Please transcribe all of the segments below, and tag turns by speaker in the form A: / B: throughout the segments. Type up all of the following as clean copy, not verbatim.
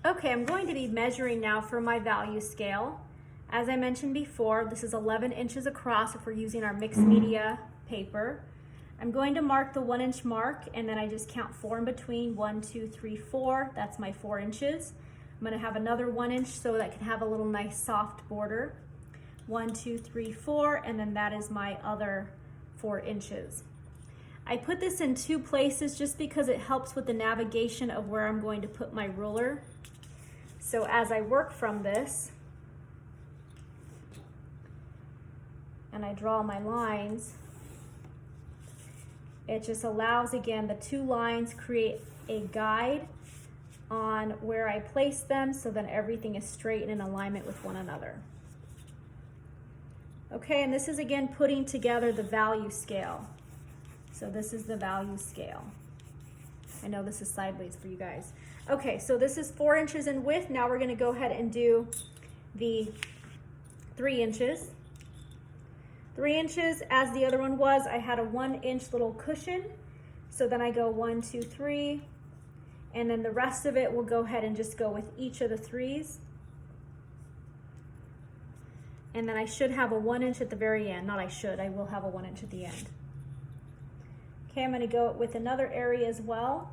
A: Okay, I'm going to be measuring now for my value scale. As I mentioned before, this is 11 inches across if we're using our mixed media paper. I'm going to mark the 1 inch mark, and then I just count 4 in between. 1, 2, 3, 4. That's my 4 inches. I'm going to have another 1 inch so that can have a little nice soft border. 1, 2, 3, 4, and then that is my other 4 inches. I put this in 2 places just because it helps with the navigation of where I'm going to put my ruler. So as I work from this and I draw my lines, it just allows, again, the 2 lines create a guide on where I place them so then everything is straight and in alignment with one another. Okay, and this is again putting together the value scale. So this is the value scale. I know this is sideways for you guys. Okay, so this is 4 inches in width. Now we're gonna go ahead and do the 3 inches. 3 inches, as the other one was, I had a 1 inch little cushion. So then I go 1, 2, 3, and then the rest of it will go ahead and just go with each of the 3s. And then I should have a 1 inch at the very end. Not I should, I will have a 1 inch at the end. Okay, I'm gonna go with another area as well,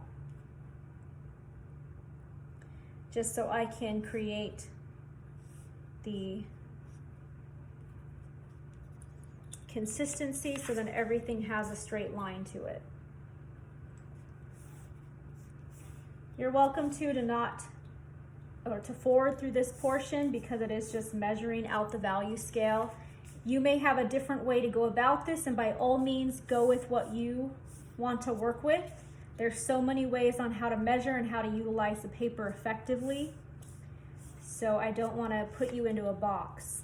A: just so I can create the consistency so then everything has a straight line to it. You're welcome to forward through this portion because it is just measuring out the value scale. You may have a different way to go about this, and by all means go with what you want to work with. There's so many ways on how to measure and how to utilize the paper effectively. So I don't want to put you into a box.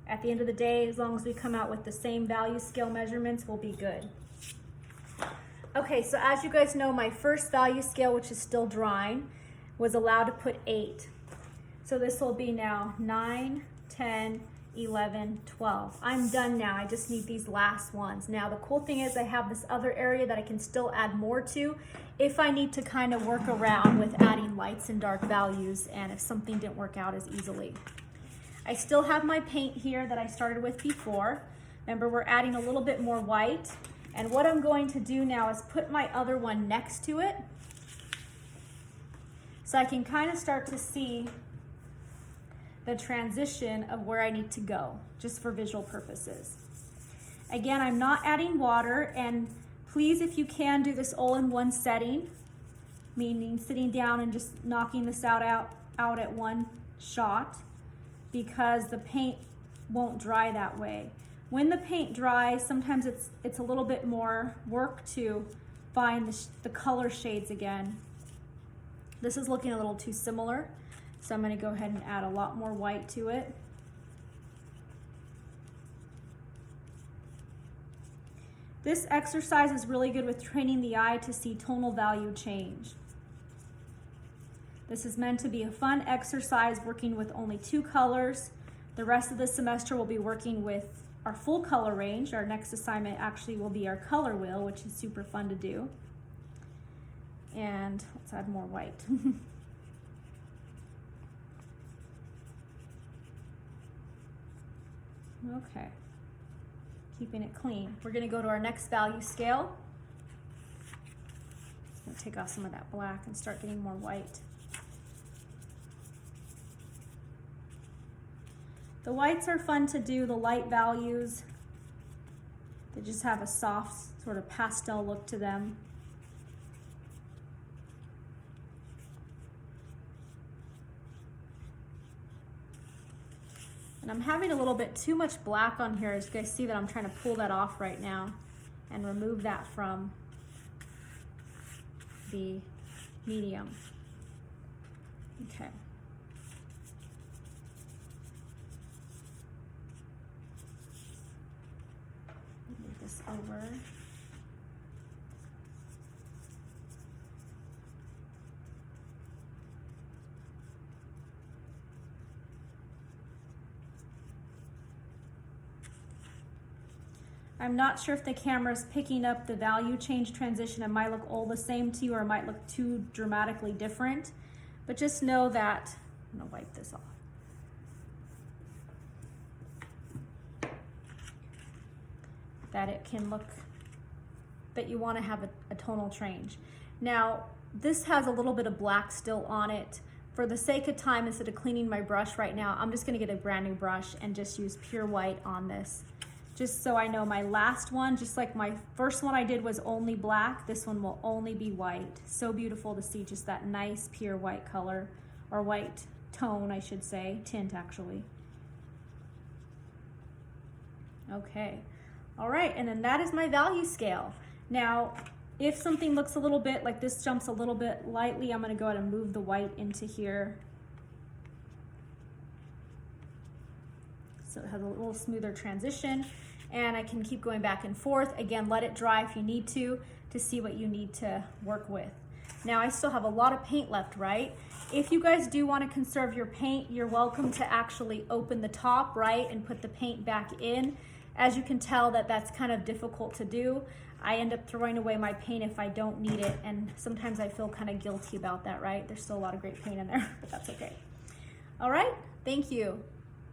A: At the end of the day, as long as we come out with the same value scale measurements, we'll be good. Okay, so as you guys know, my first value scale, which is still drying, was allowed to put 8. So this will be now 9, 10, 11, 12. I'm done now. I just need these last ones. Now the cool thing is I have this other area that I can still add more to if I need to kind of work around with adding lights and dark values and if something didn't work out as easily. I still have my paint here that I started with before. Remember, we're adding a little bit more white. And what I'm going to do now is put my other one next to it so I can kind of start to see the transition of where I need to go, just for visual purposes. Again, I'm not adding water, and please, if you can, do this all in one setting, meaning sitting down and just knocking this out at one shot, because the paint won't dry that way. When the paint dries, sometimes it's a little bit more work to find the color shades again. This is looking a little too similar, so I'm going to go ahead and add a lot more white to it. This exercise is really good with training the eye to see tonal value change. This is meant to be a fun exercise working with only 2 colors. The rest of the semester we'll be working with our full color range. Our next assignment actually will be our color wheel, which is super fun to do. And let's add more white. Okay, keeping it clean. We're gonna go to our next value scale. I'm gonna take off some of that black and start getting more white. The whites are fun to do, the light values. They just have a soft sort of pastel look to them. And I'm having a little bit too much black on here. As you guys see that I'm trying to pull that off right now and remove that from the medium. Okay. Move this over. I'm not sure if the camera is picking up the value change transition. It might look all the same to you, or it might look too dramatically different. But just know that, I'm gonna wipe this off. That it can look, that you wanna have a tonal change. Now, this has a little bit of black still on it. For the sake of time, instead of cleaning my brush right now, I'm just gonna get a brand new brush and just use pure white on this. Just so I know my last one, just like my first one I did was only black, this one will only be white. So beautiful to see just that nice pure white color, or white tone, I should say, tint actually. Okay, all right, and then that is my value scale. Now, if something looks a little bit like this jumps a little bit lightly, I'm gonna go ahead and move the white into here. So it has a little smoother transition, and I can keep going back and forth. Again, let it dry if you need to see what you need to work with. Now I still have a lot of paint left, right? If you guys do want to conserve your paint, you're welcome to actually open the top, right, and put the paint back in. As you can tell, that's kind of difficult to do. I end up throwing away my paint if I don't need it, and sometimes I feel kind of guilty about that, right? There's still a lot of great paint in there, but that's okay. All right, thank you.